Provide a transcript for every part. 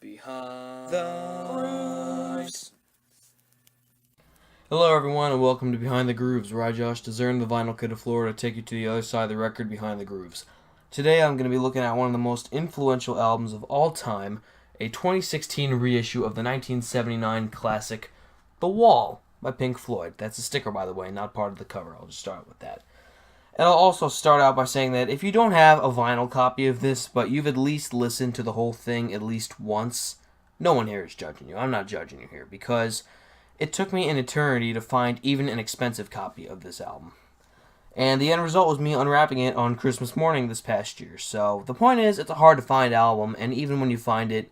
Behind the Grooves. Hello everyone and welcome to Behind the Grooves, where I, Josh Dezern, the vinyl kid of Florida, take you to the other side of the record behind the grooves. Today I'm going to be looking at one of the most influential albums of all time, a 2016 reissue of the 1979 classic The Wall by Pink Floyd. That's a sticker, by the way, not part of the cover. I'll just start with that. And I'll also start out by saying that if you don't have a vinyl copy of this, but you've at least listened to the whole thing at least once, no one here is judging you. I'm not judging you here, because it took me an eternity to find even an expensive copy of this album. And the end result was me unwrapping it on Christmas morning this past year. So the point is, it's a hard to find album, and even when you find it,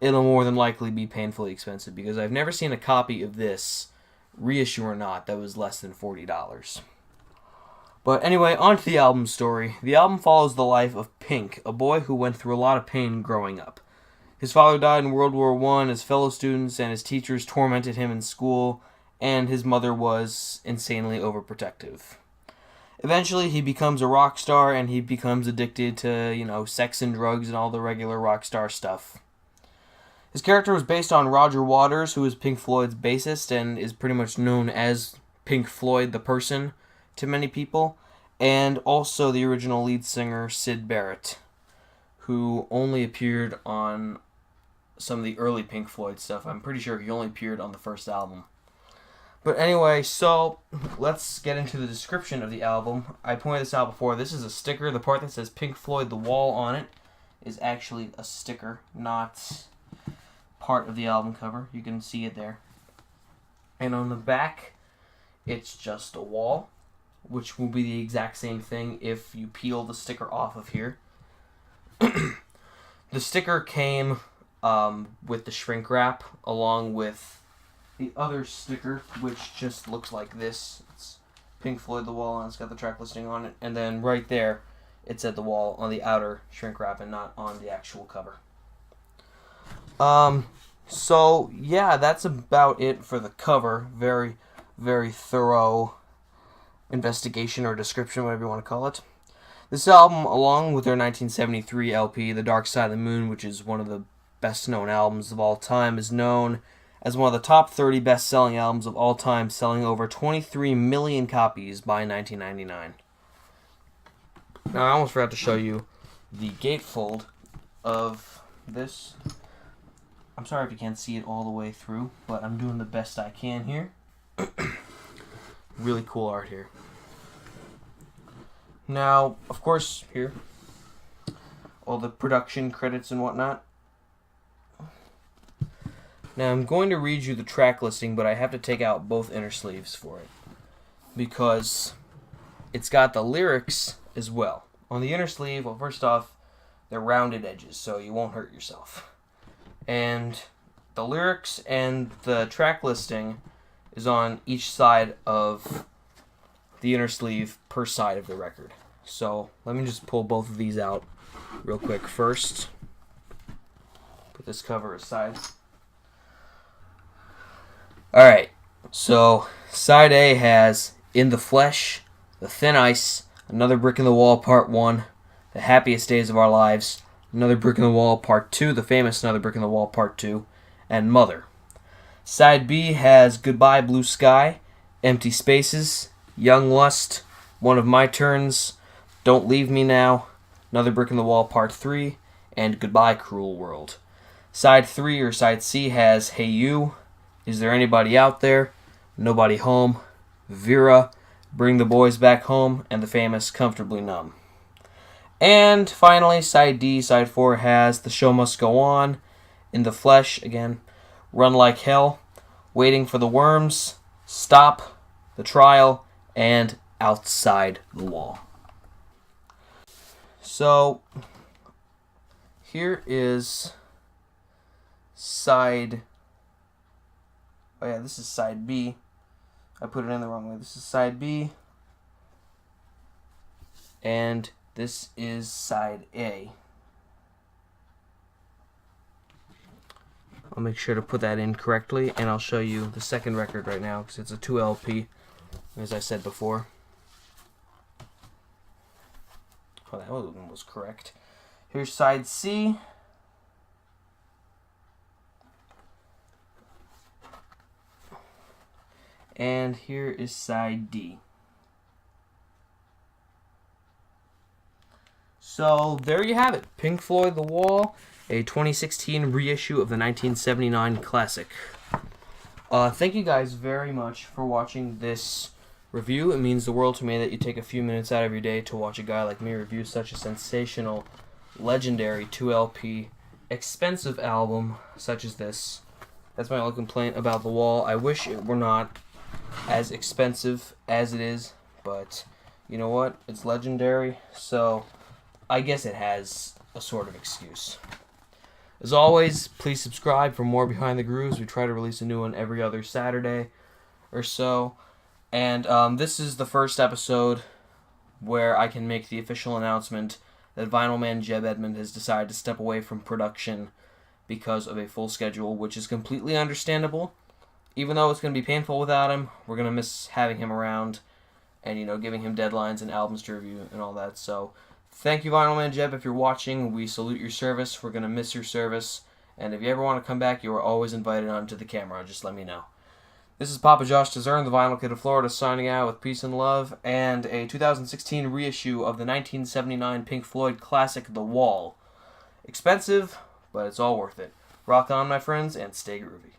it'll more than likely be painfully expensive, because I've never seen a copy of this, reissue or not, that was less than $40. But anyway, on to the album story. The album follows the life of Pink, a boy who went through a lot of pain growing up. His father died in World War I, his fellow students and his teachers tormented him in school, and his mother was insanely overprotective. Eventually, he becomes a rock star, and he becomes addicted to, sex and drugs and all the regular rock star stuff. His character was based on Roger Waters, who is Pink Floyd's bassist and is pretty much known as Pink Floyd the person to many people, and also the original lead singer Syd Barrett, who only appeared on some of the early Pink Floyd stuff. I'm pretty sure he only appeared on the first album. But anyway, so let's get into the description of the album. I pointed this out before. This is a sticker. The part that says Pink Floyd The Wall on it is actually a sticker, not part of the album cover. You can see it there. And on the back, it's just a wall, which will be the exact same thing if you peel the sticker off of here. The sticker came with the shrink wrap, along with the other sticker, which just looks like this. It's Pink Floyd The Wall, and it's got the track listing on it. And then right there, it said The Wall on the outer shrink wrap and not on the actual cover. So, yeah, that's about it for the cover. Very, very thorough investigation or description, whatever you want to call it. This album, along with their 1973 LP, The Dark Side of the Moon, which is one of the best-known albums of all time, is known as one of the top 30 best-selling albums of all time, selling over 23 million copies by 1999. Now, I almost forgot to show you the gatefold of this. I'm sorry if you can't see it all the way through, but I'm doing the best I can here. Really cool art here. Now, of course, here, all the production credits and whatnot. Now, I'm going to read you the track listing, but I have to take out both inner sleeves for it, because it's got the lyrics as well. On the inner sleeve, well, first off, they're rounded edges, so you won't hurt yourself. And the lyrics and the track listing is on each side of the inner sleeve per side of the record. So let me just pull both of these out real quick first. Put this cover aside. Alright, so side A has In the Flesh, The Thin Ice, Another Brick in the Wall Part 1, The Happiest Days of Our Lives, Another Brick in the Wall Part 2, the famous Another Brick in the Wall Part 2, and Mother. Side B has Goodbye Blue Sky, Empty Spaces, Young Lust, One of My Turns, Don't Leave Me Now, Another Brick in the Wall Part 3, and Goodbye Cruel World. Side 3 or Side C has Hey You, Is There Anybody Out There, Nobody Home, Vera, Bring the Boys Back Home, and the famous Comfortably Numb. And finally, Side D, Side 4 has The Show Must Go On, In the Flesh, again, Run Like Hell, Waiting for the Worms, Stop, The Trial, and Outside the Wall. So, here is side... Oh yeah, this is side B. I put it in the wrong way. This is side B. And this is side A. I'll make sure to put that in correctly, and I'll show you the second record right now, because it's a 2 LP, as I said before. Oh, that one was correct. Here's side C. And here is side D. So there you have it, Pink Floyd The Wall, a 2016 reissue of the 1979 classic. Thank you guys very much for watching this review. It means the world to me that you take a few minutes out of your day to watch a guy like me review such a sensational, legendary 2 LP, expensive album such as this. That's my only complaint about The Wall. I wish it were not as expensive as it is, but you know what? It's legendary, so I guess it has a sort of excuse. As always, please subscribe for more Behind the Grooves. We try to release a new one every other Saturday or so. And this is the first episode where I can make the official announcement that Vinyl Man Jebb Edmond has decided to step away from production because of a full schedule, which is completely understandable. Even though it's going to be painful without him, we're going to miss having him around and, you know, giving him deadlines and albums to review and all that. So thank you, Vinyl Man Jebb. If you're watching, we salute your service. We're going to miss your service. And if you ever want to come back, you are always invited onto the camera. Just let me know. This is Papa Josh Dezern, the Vinyl Kid of Florida, signing out with peace and love, and a 2016 reissue of the 1979 Pink Floyd classic, The Wall. Expensive, but it's all worth it. Rock on, my friends, and stay groovy.